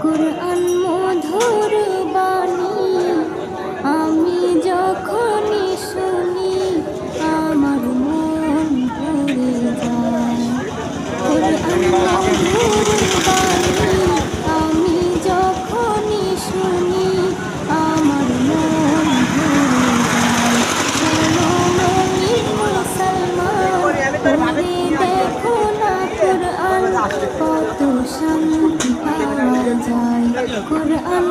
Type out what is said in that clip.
কুরআন মধুর বাণী আমি যখনই শুনি আমার মন ভরে যায়। কুরআন মধুর বাণী আমি যখনই শুনি আমার মন ভরে যায়। শোনো মুমিন মুসলমান, পড়ে দেখো না কুরআন, কত শান্তি পাওয়া যায়। কুরআন